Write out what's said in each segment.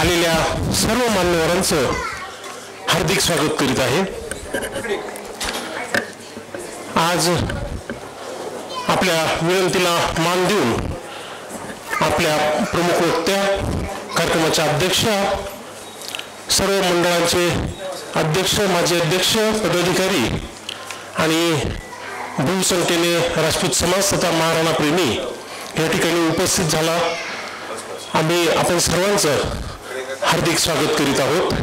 आलेल्या सर्व मान्यवरांचं हार्दिक स्वागत करीत आहे। आज आपल्या विनंतीला मान देऊन आपल्या प्रमुख वक्त्या, कार्यक्रमाच्या अध्यक्ष, सर्व मंडळांचे अध्यक्ष, माजी अध्यक्ष, पदाधिकारी आणि बहुसंख्येने राजपूत समाज तथा महाराणा प्रेमी या ठिकाणी उपस्थित झाला। आम्ही आपण सर्वांचं हार्दिक स्वागत करीत आहोत।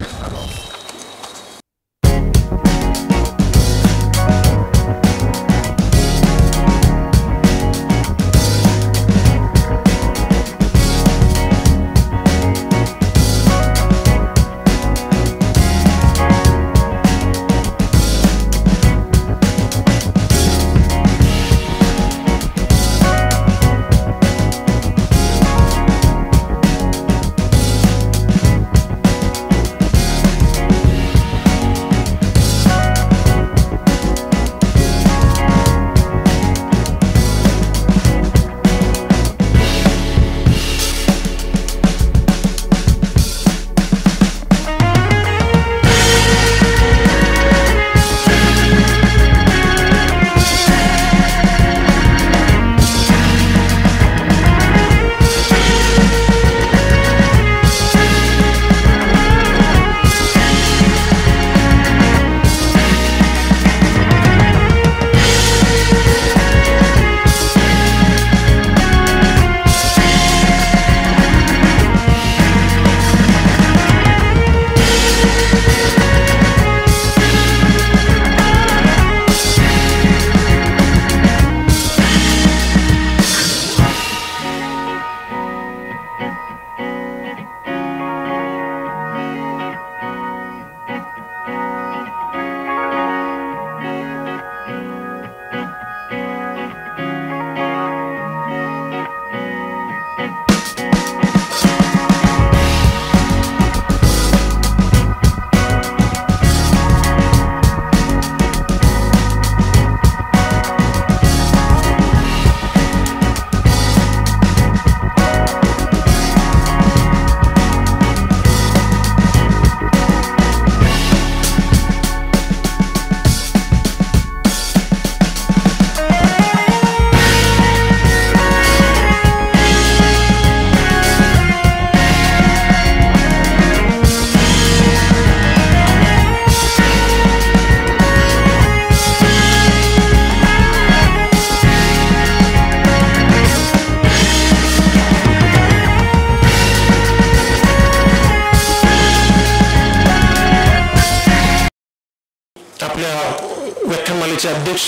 अध्यक्ष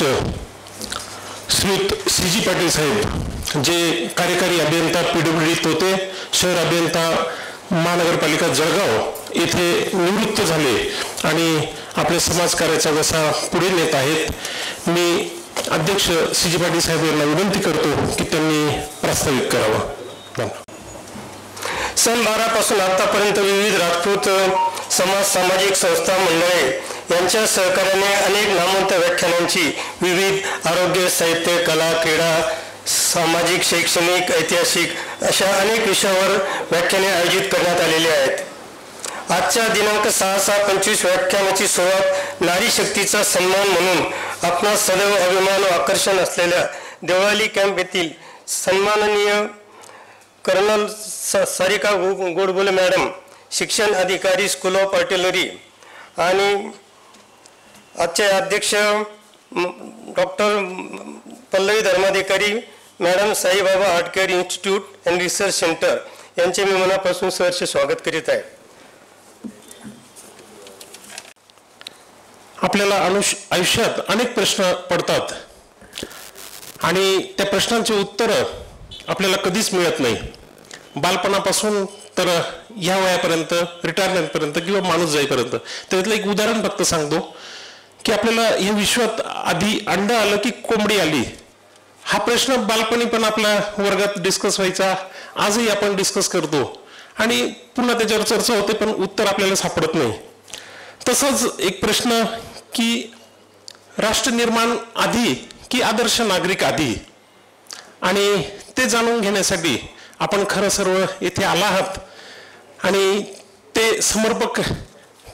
श्रीयुत सी.जी. पाटील साहेब, जे कार्यकारी अभियंता PWD होते, शहर अभियंता महानगरपालिका जळगाव येथे निवृत्त झाले आणि आपल्या समाजकार्याचा वसा पुढे नेत आहेत। मी अध्यक्ष सी.जी. पाटील साहेब यांना विनंती करतो की त्यांनी प्रास्ताविक करावं। सन 12 पासून आतापर्यंत विविध राजपूत समाज, सामाजिक संस्था, मंडळे यांच्या सहकार्याने अनेक नामवंत व्याख्यानांची विविध आरोग्य, साहित्य, कला, क्रीडा, सामाजिक, शैक्षणिक, ऐतिहासिक अशा अनेक विषयावर व्याख्याने आयोजित करण्यात आलेली आहेत। आजच्या दिनांक 6/6/25 व्याख्यानाची सुरुवात नारी शक्तीचा सन्मान म्हणून आपणा सदैव अभिमान व आकर्षण असलेल्या देवळाली कॅम्प येथील सन्माननीय कर्नल सारिका गोडबोले मॅडम, शिक्षण अधिकारी, स्कूल ऑफ आर्टिलरी आणि आजचे अध्यक्ष doctor Pallavi Dharmadhikari madam, Saibaba art care institute and research centre यांचे मी मनापासून सहर्ष स्वागत करीत आहे। आपल्याला आयुष्यात अनेक प्रश्न पडतात आणि त्या प्रश्नांची उत्तरं आपल्याला कधीच मिळत नाही। बालपणापासून तर या वयापर्यंत, रिटायरमेंटपर्यंत किंवा माणूस जाईपर्यंत। त्यातलं एक उदाहरण फक्त सांगतो की आपल्याला या विश्वात आधी अंड आलं की कोंबडी आली, हा प्रश्न बालपणी पण आपल्या वर्गात डिस्कस व्हायचा, आजही आपण डिस्कस करतो आणि पुन्हा त्याच्यावर चर्चा होते, पण उत्तर आपल्याला सापडत नाही। तसंच एक प्रश्न की राष्ट्र निर्माण आधी की आदर्श नागरिक आधी, आणि ते जाणून घेण्यासाठी आपण खरं सर्व येथे आला आहात आणि ते समर्पक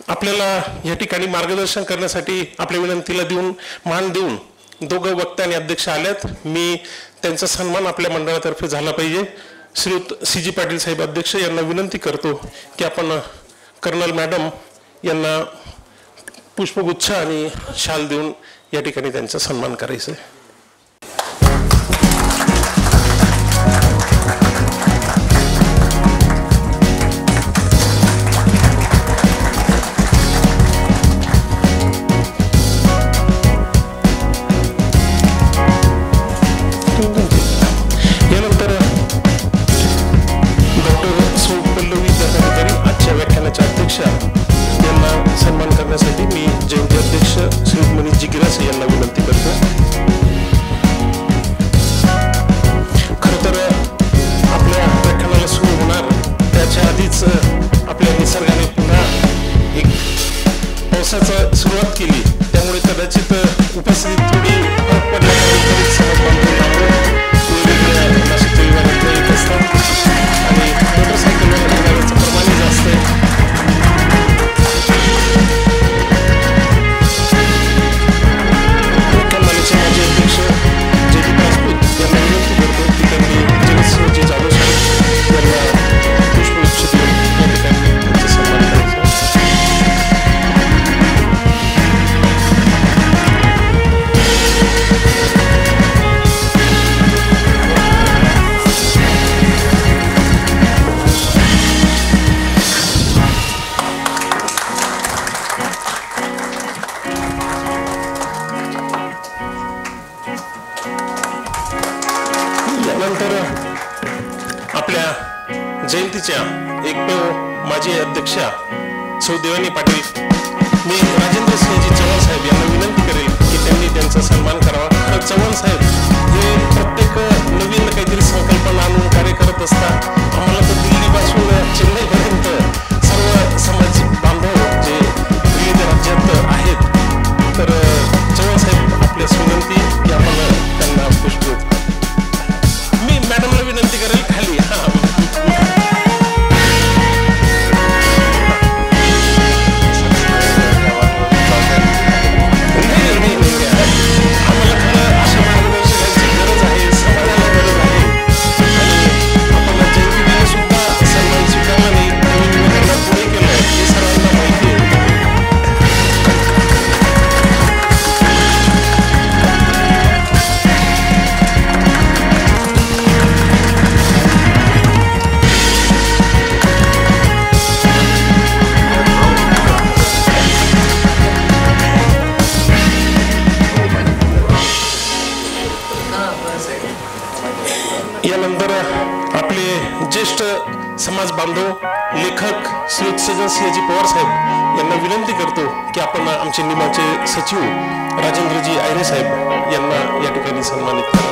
आपल्याला या ठिकाणी मार्गदर्शन करण्यासाठी आपल्या विनंतीला मान देऊन दोघं वक्ते आणि अध्यक्ष आल्यात. मी त्यांचा सन्मान आपल्या मंडळातर्फे झाला पाहिजे. श्रीयुत CG पाटील साहेब अध्यक्ष यांना विनंती करतो की आपण कर्नल मॅडम यांना पुष्पगुच्छ आणि शाल देऊन या ठिकाणी त्यांचा सन्मान करायचा आहे. सुरुवात केली त्यामुळे कदाचित उपस्थिती थोडी वेगवेगळ्या नाशिकच्या विभागातल्या येत असतात आणि मोटरसायकलवर येणाऱ्याचं प्रमाणही जास्त आहे. मुख्यमंत्र्यांचे माजी अध्यक्ष जयदीप राजपूत यांना विनंती करतो की त्यांनी जगतसिंहजी जाधव साहेब यांना पुष्पगुच्छ देऊन या ठिकाणी त्यांचा सन्मान करायचा. यानंतर आपल्या जयंतीच्या एकमेव माजी अध्यक्षा सौ देवानी पाटील, मी राजेंद्र सिंहजी चव्हाण साहेब यांना विनंती करेल की त्यांनी त्यांचा सन्मान करावा. खरं चव्हाण साहेब हे प्रत्येक नवीन काहीतरी संकल्पना आणून कार्य करत असतात. आम्हाला तर दिल्लीपासून चेन्नईपर्यंत सर्व समाज बांधव जे विविध राज्यात आहेत, तर चव्हाण साहेब आपल्यास विनंती की आपण त्यांना पुष्प. मी मॅडमला विनंती करेल खाली. आम्हाला खरं अशा मार्गदर्शकांची गरज आहे, समाजाला गरज आहे आणि आपण जयंतीला सुद्धा सन्मान स्वीकारला नाही, त्यांना पुढे केलं हे सर्वांना माहिती आहे. यानंतर आपले ज्येष्ठ समाज बांधव लेखक श्री सजनसिंहजी पवार साहेब यांना विनंती करतो की आपण आमचे निमाचे सचिव राजेंद्रजी आयरे साहेब यांना या ठिकाणी सन्मानित करावं.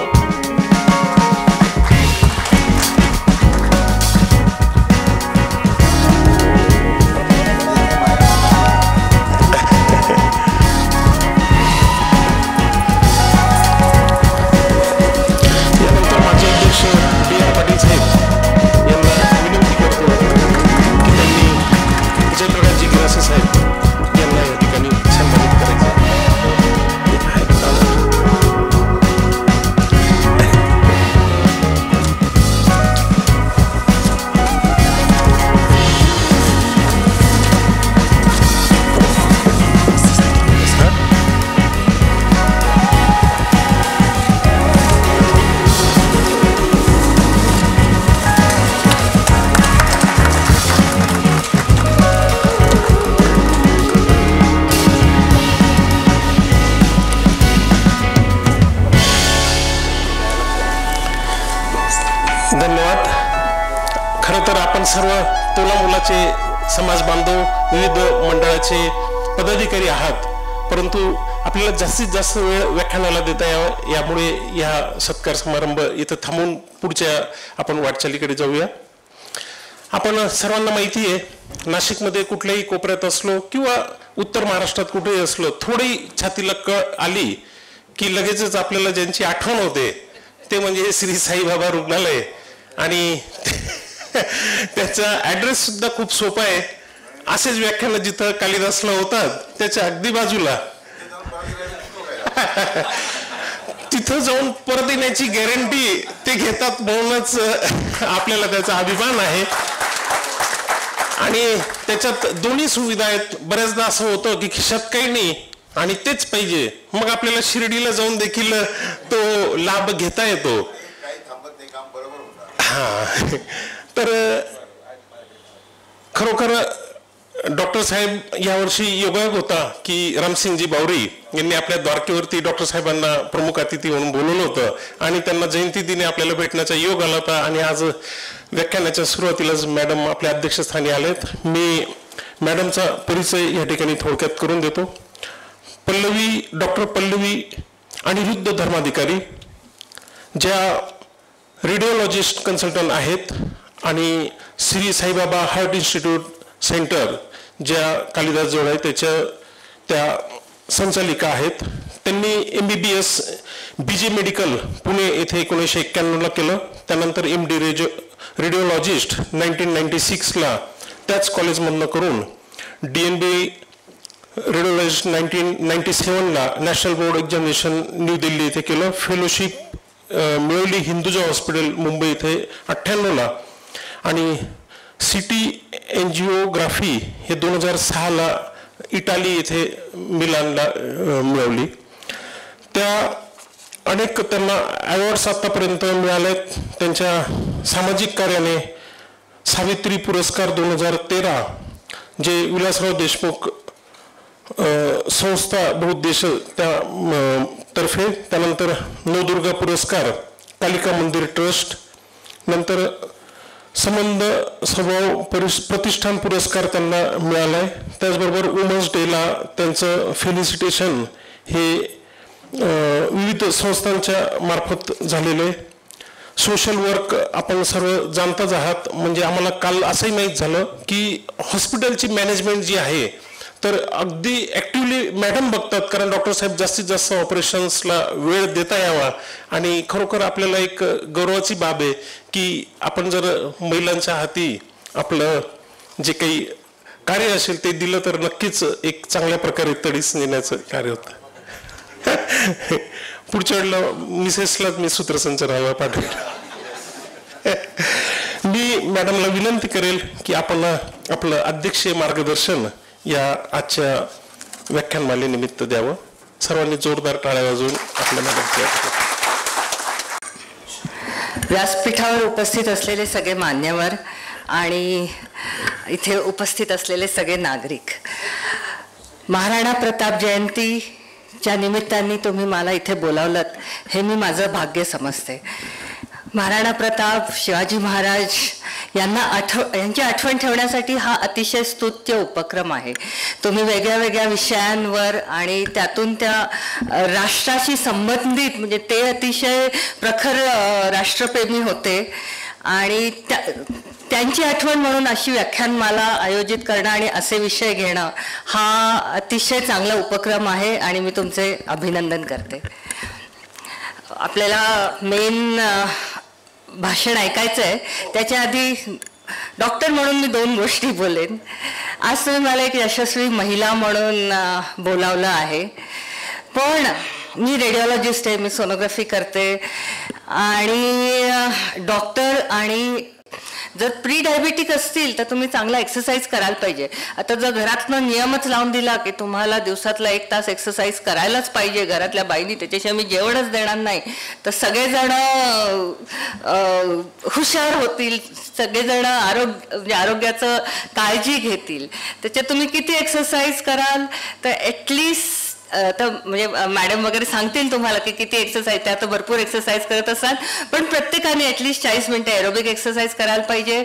धन्यवाद. खरं तर आपण सर्व तोला मुलाचे समाज बांधव विविध मंडळाचे पदाधिकारी आहात, परंतु आपल्याला जास्तीत जास्त वेळ व्याख्यानाला देता यावं यामुळे या सत्कार समारंभ इथं थांबून पुढच्या आपण वाटचालीकडे जाऊया. आपण सर्वांना माहिती आहे, नाशिकमध्ये कुठल्याही कोपऱ्यात असलो किंवा उत्तर महाराष्ट्रात कुठेही असलो, थोडी छातीला कळ आली की लगेचच आपल्याला ज्यांची आठवण होते ते म्हणजे श्री साईबाबा रुग्णालय. आणि त्याचा ॲड्रेस सुद्धा खूप सोपा आहे. असेच व्याख्यान जिथं कालिदासला होतात त्याच्या अगदी बाजूला तिथं जाऊन परत येण्याची गॅरंटी ते घेतात, म्हणूनच आपल्याला त्याचा अभिमान आहे. आणि त्याच्यात दोन्ही सुविधा आहेत. बऱ्याचदा असं होतं की खिशात काही नाही आणि तेच पाहिजे, मग आपल्याला शिर्डीला जाऊन देखील तो लाभ घेता येतो. हा, तर खरोखर डॉक्टर साहेब यावर्षी योगायोग होता की रामसिंगजी बावरी यांनी आपल्या द्वारकेवरती डॉक्टर साहेबांना प्रमुख अतिथी म्हणून बोलवलं होतं आणि त्यांना जयंती दिनी आपल्याला भेटण्याचा योग आला होता. आणि आज व्याख्यानाच्या सुरुवातीलाच मॅडम आपल्या अध्यक्षस्थानी आलेत. मी मॅडमचा परिचय या ठिकाणी थोडक्यात करून देतो. डॉक्टर पल्लवी अनिरुद्ध धर्माधिकारी, ज्या रेडिओलॉजिस्ट कन्सल्टंट आहेत आणि Shri Saibaba heart institute centre ज्या कालिदासजवळ आहे त्या संचालिका आहेत. त्यांनी MBBS BJ मेडिकल पुणे येथे 1991ला केलं. त्यानंतर MD रेडिओलॉजिस्ट 1996ला त्याच कॉलेजमधनं करून DNB रेडिओलॉजिस्ट 1997ला national board examination New Delhi येथे केलं. फेलोशिप मिळवली हिंदुजा हॉस्पिटल मुंबई येथे 98ला. आणि CT एन्जिओग्राफी हे 2006ला इटाली येथे मिलानला मिळवली. त्या अनेक त्यांना अवॉर्ड्स आतापर्यंत मिळालेत. त्यांच्या सामाजिक कार्याने सावित्री पुरस्कार 2013 जे विलासराव देशमुख संस्था बहुउद्देश त्या तर्फे, त्यानंतर नवदुर्गा पुरस्कार कालिका मंदिर ट्रस्ट, नंतर संबंध स्वभाव प्रतिष्ठान पुरस्कार त्यांना मिळालाय. त्याचबरोबर वुमन्स डेला त्यांचं फेलिसिटेशन हे विविध संस्थांच्या मार्फत झालेले. सोशल वर्क आपण सर्व जाणताच आहात. म्हणजे आम्हाला काल असंही माहीत झालं की हॉस्पिटलची मॅनेजमेंट जी आहे तर अगदी ॲक्टिव्हली मॅडम बघतात, कारण डॉक्टर साहेब जास्तीत जास्त ऑपरेशन्सला वेळ देता यावा. आणि खरोखर आपल्याला एक गौरवाची बाब आहे की आपण जर महिलांच्या हाती आपलं जे काही कार्य असेल ते दिलं तर नक्कीच एक चांगल्या प्रकारे तडीस नेण्याचं कार्य होतं. पुढच्या वेळेला मिसेसलाच मी सूत्रसंचालनाला पाठवेल. मी मॅडमला विनंती करेल की आपण आपलं अध्यक्षीय मार्गदर्शन या आजच्या व्याख्यानमालेनिमित्त द्यावं. सर्वांनी जोरदार टाळ्या वाजवून आपल्या मॅडमचे व्यासपीठावर उपस्थित असलेले सगळे मान्यवर आणि इथे उपस्थित असलेले सगळे नागरिक, महाराणा प्रताप जयंतीच्या निमित्ताने तुम्ही मला इथे बोलावलंत हे मी माझं भाग्य समजते. महाराणा प्रताप, शिवाजी महाराज यांची आठवण ठेवण्यासाठी हा अतिशय स्तुत्य उपक्रम आहे. तुम्ही वेगळ्या वेगळ्या विषयांवर आणि त्यातून त्या राष्ट्राशी संबंधित, म्हणजे ते अतिशय प्रखर राष्ट्रप्रेमी होते आणि त्यांची आठवण म्हणून अशी व्याख्यानमाला आयोजित करणं आणि असे विषय घेणं हा अतिशय चांगला उपक्रम आहे आणि मी तुमचे अभिनंदन करते. आपल्याला मेन भाषण ऐकायचं आहे, त्याच्या आधी डॉक्टर म्हणून मी 2 गोष्टी बोलेन. आज तुम्ही मला एक यशस्वी महिला म्हणून बोलावलं आहे, पण मी रेडिओलॉजिस्ट आहे, मी सोनोग्राफी करते आणि डॉक्टर. आणि जर प्री डायबिटिक असतील तर तुम्ही चांगला एक्सरसाइज करायला पाहिजे. आता जर घरातनं नियमच लावून दिला की तुम्हाला दिवसातला 1 तास एक्सरसाइज करायलाच पाहिजे घरातल्या बाईनी, त्याच्याशिवाय मी जेवणच देणार नाही, तर सगळेजण हुशार होतील, सगळेजण आरोग्याचं काळजी घेतील. त्याच्यात तुम्ही किती एक्सरसाइज कराल तर ॲटलिस्ट तर म्हणजे मॅडम वगैरे सांगतील तुम्हाला की किती एक्सरसाइज, त्या तर भरपूर एक्सरसाइज करत असाल, पण प्रत्येकाने ॲटलिस्ट 40 मिनिटं एरोबिक एक्सरसाइज करायला पाहिजे.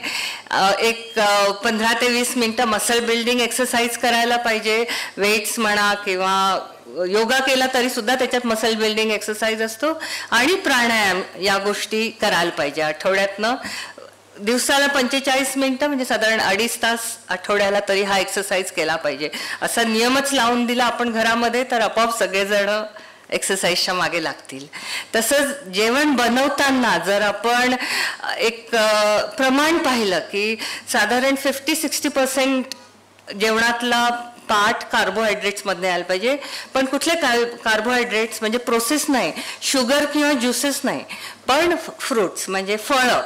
एक 15 ते 20 मिनिटं मसल बिल्डिंग एक्सरसाइज करायला पाहिजे. वेट्स म्हणा किंवा योगा केला तरी सुद्धा त्याच्यात मसल बिल्डिंग एक्सरसाइज असतो. आणि प्राणायाम या गोष्टी करायला पाहिजे. आठवड्यातनं दिवसाला 45 मिनिटं म्हणजे साधारण 2.5 तास आठवड्याला तरी हा एक्सरसाइज केला पाहिजे. असा नियमच लावून दिला आपण घरामध्ये तर आपोआप सगळेजण एक्सरसाइजच्या मागे लागतील. तसंच जेवण बनवताना जर आपण एक प्रमाण पाहिलं की साधारण 50-60% जेवणातला पार्ट कार्बोहायड्रेट्समध्ये यायला पाहिजे. पण कुठले कार्बोहायड्रेट्स म्हणजे प्रोसेस नाही, शुगर किंवा ज्युसेस नाही, पण फ्रुट्स म्हणजे फळं.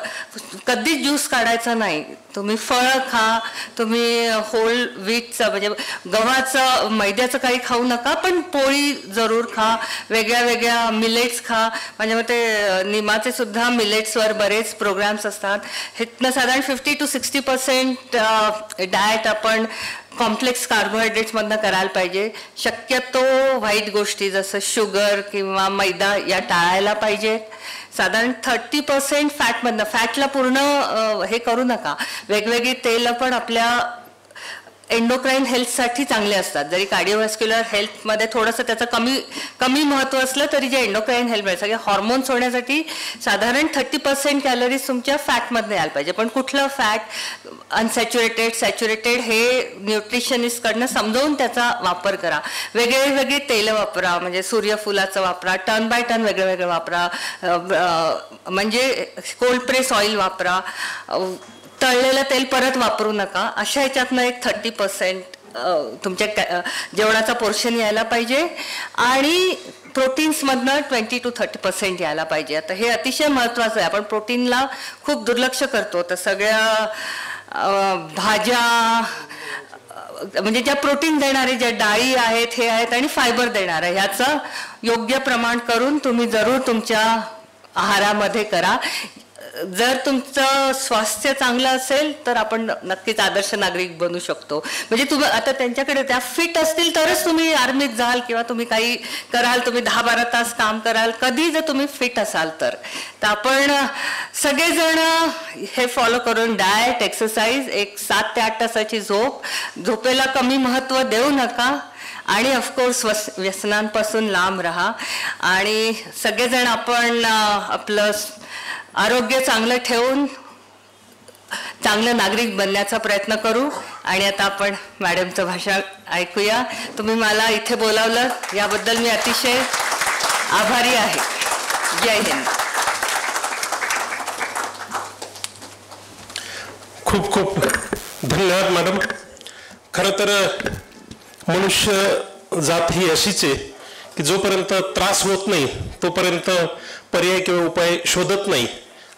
कधीच ज्यूस काढायचा नाही. तुम्ही फळं खा, तुम्ही होल व्हीटचं म्हणजे गव्हाचं मैद्याचं काही खाऊ नका, पण पोळी जरूर खा, वेगळ्या वेगळ्या मिलेट्स खा. माझ्या मते निमाचे सुद्धा मिलेट्सवर बरेच प्रोग्राम्स असतात. हितनं साधारण 50 to 60% डाएट आपण कॉम्प्लेक्स कार्बोहायड्रेट्समधनं करायला पाहिजे. शक्यतो वाईट गोष्टी जसं शुगर किंवा मैदा या टाळायला पाहिजेत. साधारण 30% फॅटमधनं, फॅटला पूर्ण हे करू नका. वेगवेगळी तेलं पण आपल्या एंडोक्राईन हेल्थसाठी चांगले असतात. जरी कार्डिओव्हॅस्क्युलर हेल्थमध्ये थोडंसं त्याचं कमी महत्त्व असलं तरी जे एंडोक्राईन हेल्थ सगळे हॉर्मोन्स होण्यासाठी साधारण 30% कॅलरीज तुमच्या फॅटमधनं यायला पाहिजे. पण कुठलं फॅट, अनसॅच्युरेटेड, सॅच्युरेटेड हे न्यूट्रिशनिस्टकडनं समजावून त्याचा वापर करा. वेगळी तेलं वापरा, म्हणजे सूर्यफुलाचं वापरा, टर्न बाय टर्न वेगळं वापरा, म्हणजे कोल्ड प्रेस ऑइल वापरा, तळलेलं तेल परत वापरू नका. अशा ह्याच्यातनं एक 30% तुमच्या जेवणाचा पोर्शन यायला पाहिजे. आणि प्रोटीन्समधनं 20 to 30% यायला पाहिजे. आता हे अतिशय महत्त्वाचं आहे. आपण प्रोटीनला खूप दुर्लक्ष करतो. तर सगळ्या भाज्या म्हणजे ज्या प्रोटीन देणारे ज्या डाळी आहेत, हे आहेत, आणि फायबर देणारे, ह्याचं योग्य प्रमाण करून तुम्ही जरूर तुमच्या आहारामध्ये करा. जर तुमचं स्वास्थ्य चांगलं असेल तर आपण नक्कीच आदर्श नागरिक बनू शकतो. म्हणजे तुम्ही आता त्यांच्याकडे त्या फिट असतील तरच तुम्ही आर्मीत जाल किंवा तुम्ही काही कराल, तुम्ही 10-12 तास काम कराल. कधी जर तुम्ही फिट असाल तर आपण सगळेजण हे फॉलो करून डाएट, एक्सरसाइज, एक 7 ते 8 तासाची झोपेला कमी महत्त्व देऊ नका. आणि ऑफकोर्स व्यसनांपासून लांब राहा. आणि सगळेजण आपण आपलं आरोग्य चांगलं ठेवून चांगलं नागरिक बनण्याचा प्रयत्न करू. आणि आता आपण मॅडमचं भाषण ऐकूया. तुम्ही मला इथे बोलावलं याबद्दल मी अतिशय आभारी आहे. जय हिंद. खूप खूप धन्यवाद मॅडम. खरं तर मनुष्य जात ही अशीच आहे की जोपर्यंत त्रास होत नाही तोपर्यंत पर्याय किंवा उपाय शोधत नाही.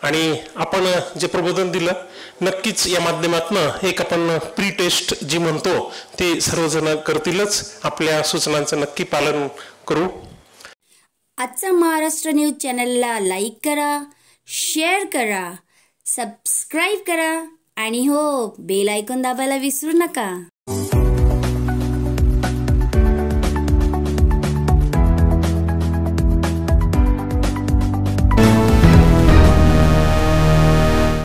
आणि आपण जे प्रबोधन दिलं नक्कीच या माध्यमातून एक आपण प्री टेस्ट जी म्हणतो ते सर्वजण करतीलच. आपल्या सूचनांचं नक्की पालन करू. आजचा महाराष्ट्र न्यूज चॅनलला लाईक करा, शेअर करा, सबस्क्राईब करा आणि हो, बेल आयकॉन दाबायला विसरू नका.